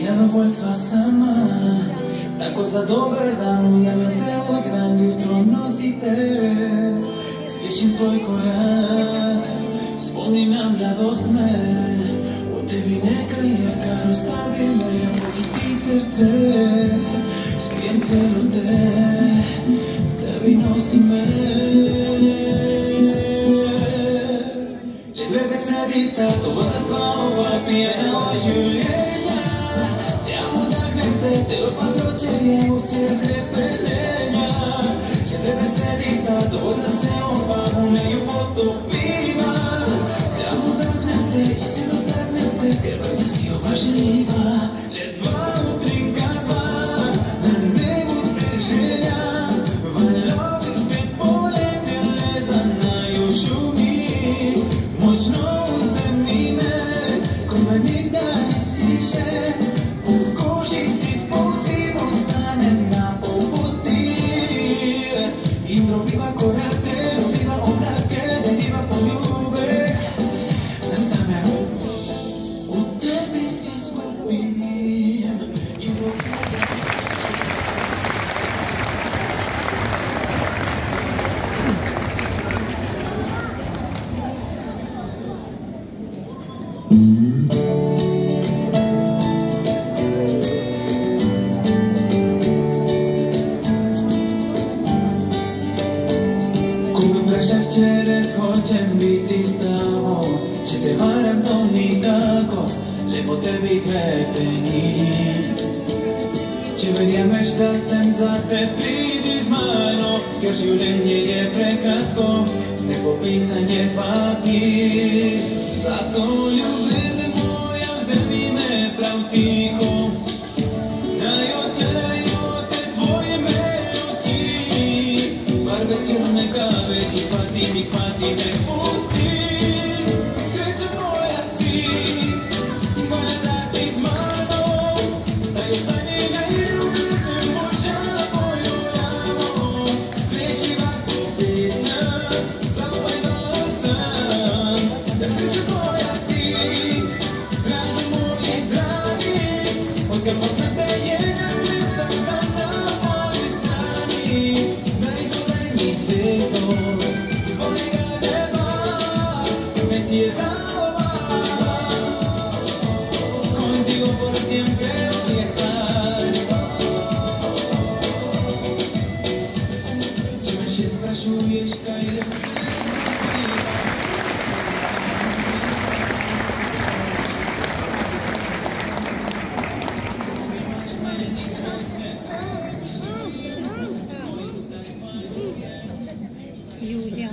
zadovoljstva sama. Tako za dobar dan ujavim te u gran jutro nosite. Slišim tvoj korak, spominam radost me. U tebi neka je kar ostavi me, pohiti srce. Spijem celo te, k tebi nosi me. Le dve besedi sta dovolj sva oba pijena od življenja. Te amo taknete, telo pa pročelje vseh krepenenja. Le dve besedi sta dovolj da se oba u neju potopiva. Te amo taknete i se dotaknete, ker pa si oba želiva. Le dva utrinka zva, na nebu te želja. Valovi spet poletele za naju šumi. Močno vzemi me, ko me nikdar nisi še. Po koži ti spolzim ostanem na pol poti. In robiva korake, robiva oblake, deliva poljube. Na samem u tebi si izgubim. In robiva Čeres hoćem biti s tobom, če te varam to nikako, lepo tebi krepeni. Če verjameš da sem za te, pridi z mano, ker življenje je prekratko, nepopisan je papir. Zato ljubezen moja vzemi me prav tiho, naj očarajo te tvoje me oči. Barve črne kave, ki spati me pusti. Sreća moja si, bolje da si z mano, da je ostane najljubezen možda moju rano. Preživa ko pesem, zaupaj malo sam, da sreća moja si, dragi moji dragi, odkar poznam te jedan sreć sam tam na mojoj strani. Si es alba, contigo por siempre voy a estar. Če me še sprašuješ, kaj je Julia,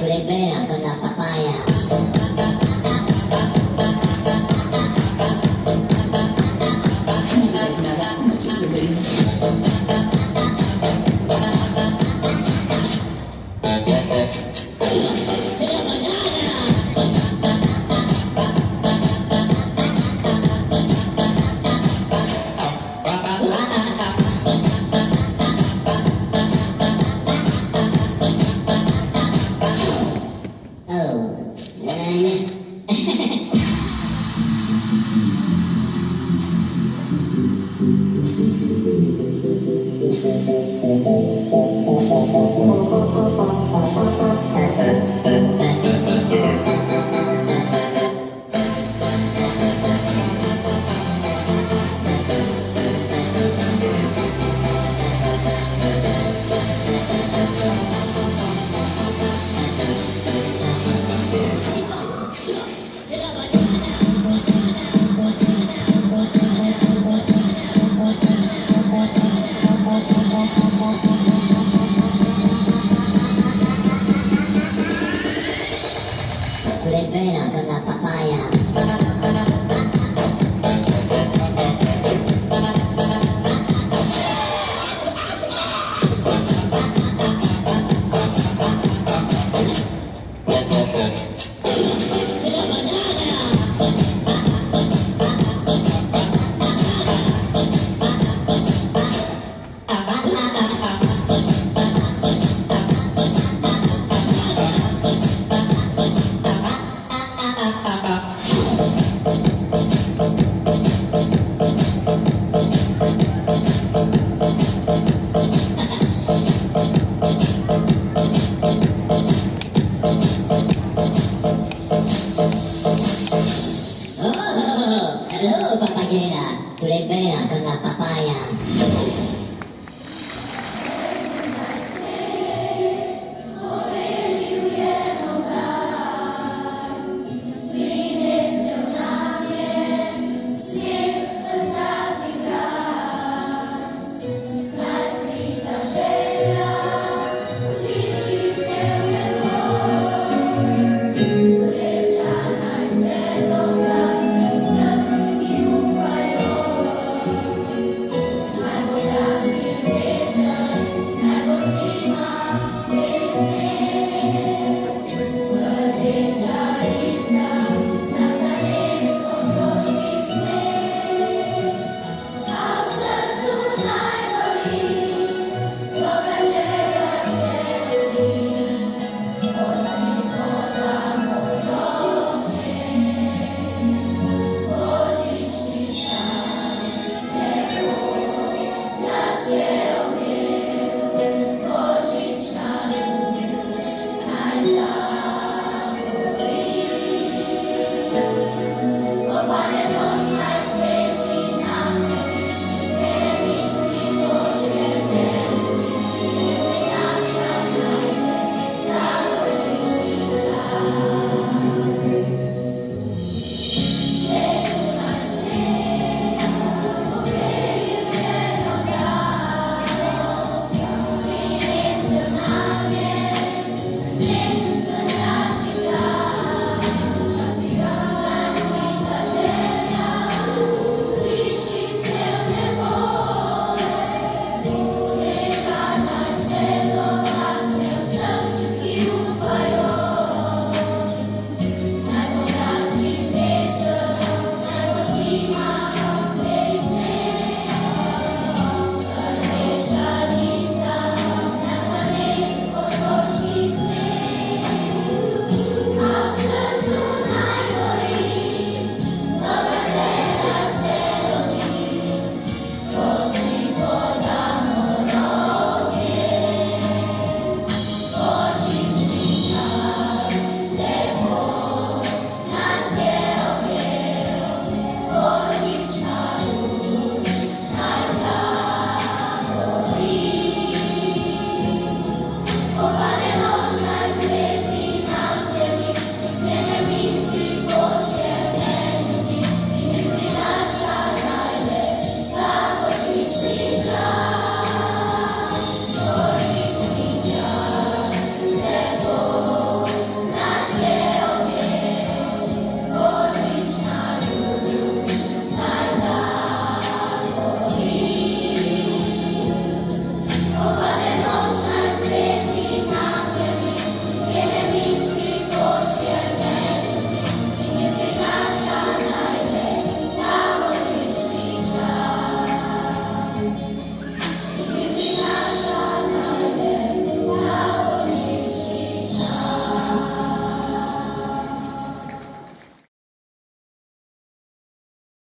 Kurekbera kata